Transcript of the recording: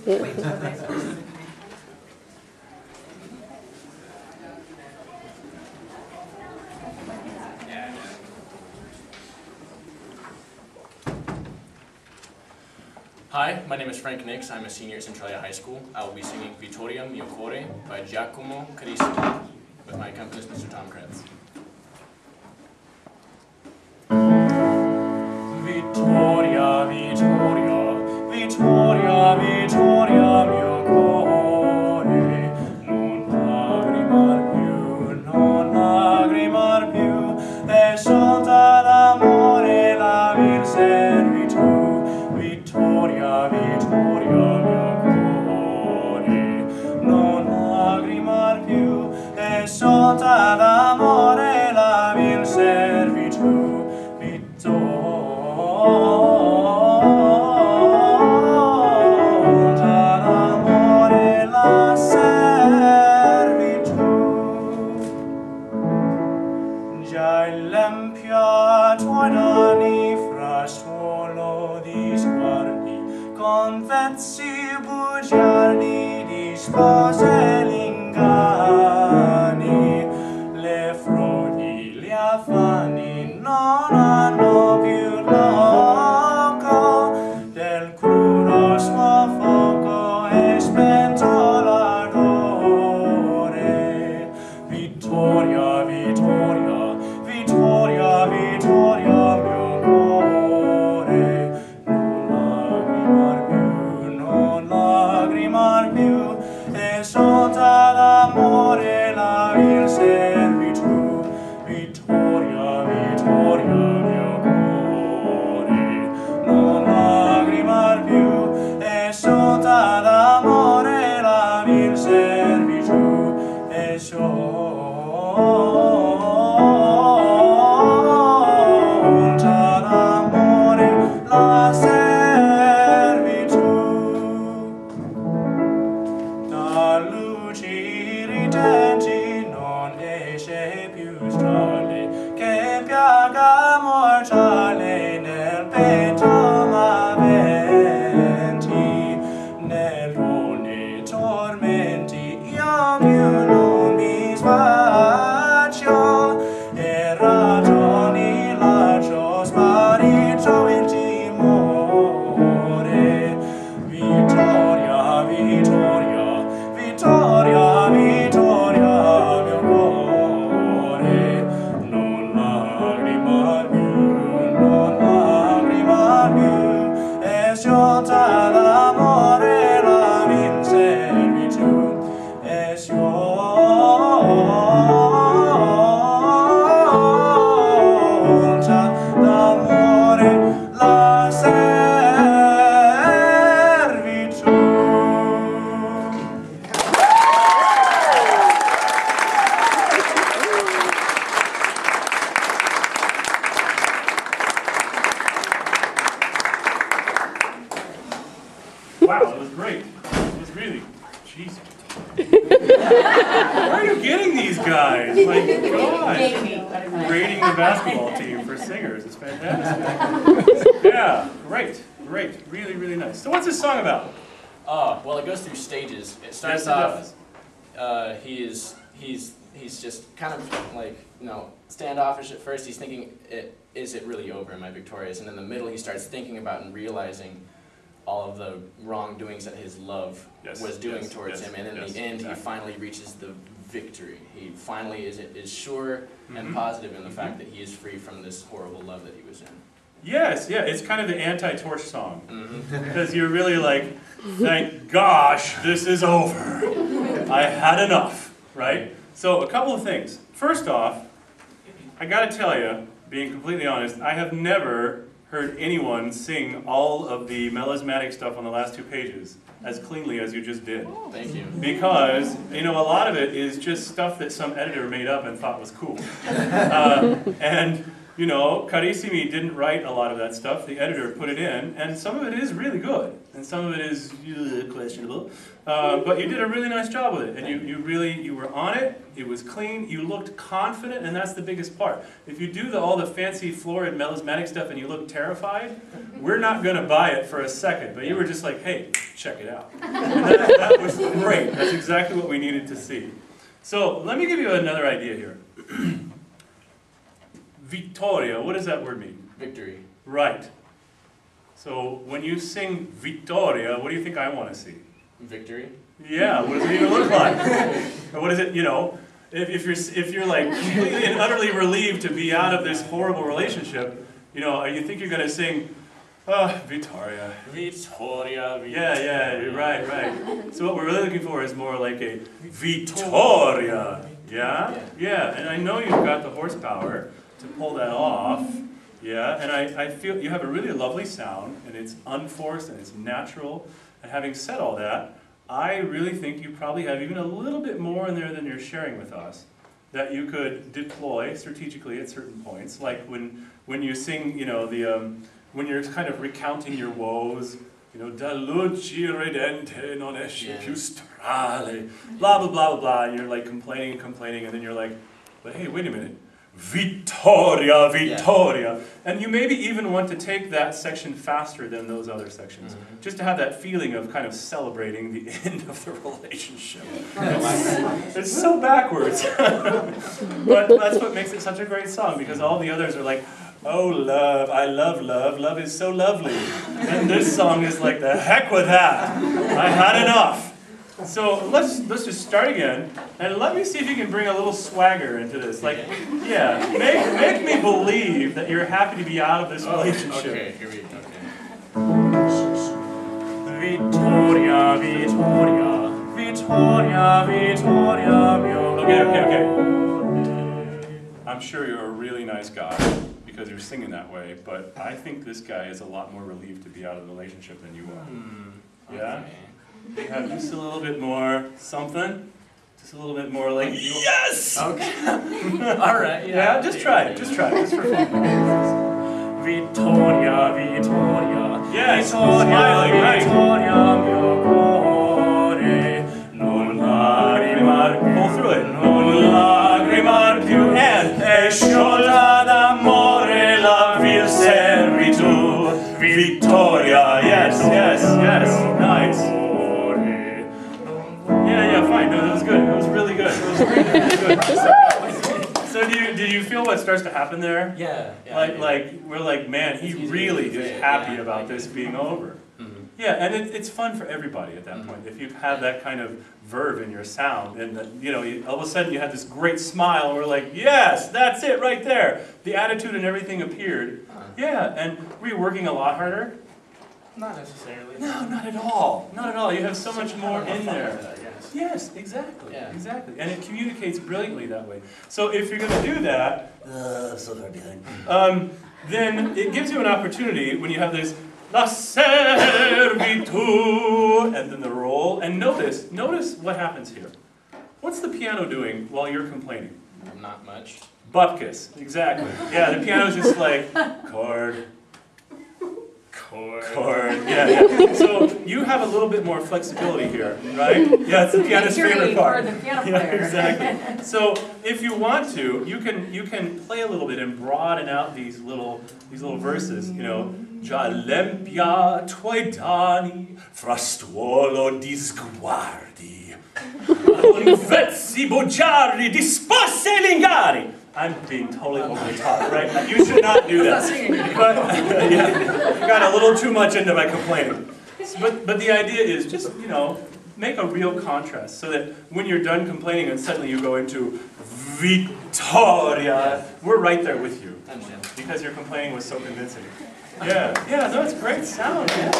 Hi, my name is Frank Nix. I'm a senior at Centralia High School. I will be singing Vitoria Mio Core by Giacomo Carissimo with my accompanist, Mr. Tom Krebs. Vitoria, Vitoria, Vitoria, Vitoria mio cuore, non lagrimar più, e solta l'amore la vil servitù. Vitoria, Vitoria mio cuore, non lagrimar più, e solta l'amore la vil servitù. Già l'empia tuoi danni fra suolo di sguardi, con vezzi bugiardi di spose l'inganni, le frodi, gli affanni non hanno più loco del crudo suo fuoco e spento l'ardore. Vitoria, Vitoria, Vitoria, Vitoria mio cuore, non lagrimar più, e solta l'amore la vil servitù. Vitoria, Vitoria mio cuore, non lagrimar più, e solta l'amore la vil servitù, e la servitù. Da luci ridenti non esce più strale, che piaga mortale nel petto m'avventi, nell'onde tormenti io più non mi sbaccio, e ragioni lascio sparito il timore. Vitoria, Vitoria, Vitoria, Vitoria mio cuore, non lagrimar più, e sciolta l'amore la vil servitù, e sciolta l'amore la servitù. Wow, that was great. It was really, jeez. Where are you getting these guys? My God. Rating the basketball team for singers. It's fantastic. Yeah, great, great. Really, really nice. So what's this song about? Well, it goes through stages. It starts Yes, it off, he's just kind of like, standoffish at first. He's thinking, is it really over? Am I victorious? And in the middle, he starts thinking about and realizing all of the wrongdoings that his love was doing towards him. And in the end, he finally reaches the victory. He finally is sure and positive in the fact that he is free from this horrible love that he was in. Yes, yeah, it's kind of the anti-torch song. Because you're really like, thank gosh, this is over. I had enough, right? So a couple of things. First off, I gotta tell you, being completely honest, I have never heard anyone sing all of the melismatic stuff on the last 2 pages as cleanly as you just did. Thank you. Because, a lot of it is just stuff that some editor made up and thought was cool. And, Carissimi didn't write a lot of that stuff. The editor put it in, and some of it is really good, and some of it is questionable. But you did a really nice job with it, and you were on it. It was clean. You looked confident, and that's the biggest part. If you do all the fancy florid melismatic stuff and you look terrified, we're not going to buy it for a second. But you were just like, hey, check it out. And that was great. That's exactly what we needed to see. So let me give you another idea here. Vitoria, what does that word mean? Victory. Right. So when you sing Vitoria, what do you think I want to see? Victory. Yeah, what does it even look like? Or what is it, you know, if you're like completely and utterly relieved to be out of this horrible relationship, you know, you think you're going to sing, Vitoria. Vitoria, Vitoria. Yeah, right. So what we're really looking for is more like a Vitoria. Yeah? Yeah, and I know you've got the horsepower to pull that off. Yeah, and I feel you have a really lovely sound, and it's unforced and it's natural. And having said all that, I really think you probably have even a little bit more in there than you're sharing with us that you could deploy strategically at certain points. Like when you sing, you know, when you're kind of recounting your woes, you know, da luci redente non esce più strale, blah, blah, blah, blah, blah, and you're like complaining, and then you're like, but hey, wait a minute. Vitoria, Vitoria. And you maybe even want to take that section faster than those other sections, just to have that feeling of kind of celebrating the end of the relationship. It's so backwards. But that's what makes it such a great song, because all the others are like, oh love, I love love, love is so lovely. And this song is like, the heck with that. I had enough. So let's just start again, and let me see if you can bring a little swagger into this. Like, yeah, make me believe that you're happy to be out of this relationship. Okay, here we go. Okay. Vitoria, Vitoria, Vitoria, Vitoria Mio Core. Okay. I'm sure you're a really nice guy because you're singing that way, but I think this guy is a lot more relieved to be out of the relationship than you are. Yeah? Okay. You have just a little bit more something, just a little bit more like, yes! Okay. All right. Yeah, just try it, just for fun. Vitoria, Vitoria. Yes, smiling, right. Vitoria Mio Core. Non lagrimar. Pull through it. Non lagrimar più. And E sciolta d'amore la vil servitù. Vitoria, yes, nice. Yeah, fine. No, that was good. That was really good. So do you feel what starts to happen there? Yeah. Like we're like, man, he really is happy about this being over. Yeah, and it's fun for everybody at that point. If you have that kind of verve in your sound, and you know, all of a sudden you have this great smile, and we're like, yes, that's it right there. The attitude and everything appeared. Yeah, and were you working a lot harder? Not necessarily. No, not at all. Not at all. You have so much more in there. Yes. Yes, exactly. Yeah. Exactly. And it communicates brilliantly that way. So if you're going to do that, then it gives you an opportunity when you have this la servitù and then the roll. And notice what happens here. What's the piano doing while you're complaining? Not much. Bupkis. Exactly. Yeah, the piano's just like chord. Yeah. So you have a little bit more flexibility here, right? Yeah, it's the piano's favorite part. For the piano player. Yeah, exactly. So if you want to, you can play a little bit and broaden out these little verses. You know, già l'empia tuoi danni, frastuolo di sguardi, vezzi bugiardi, disposti lingari. I'm being totally over the top, right? You should not do that. But yeah, you got a little too much into my complaining. But the idea is just, you know, make a real contrast so that when you're done complaining and suddenly you go into Vitoria, we're right there with you. Because your complaining was so convincing. Yeah, no, it's great sound. Yeah.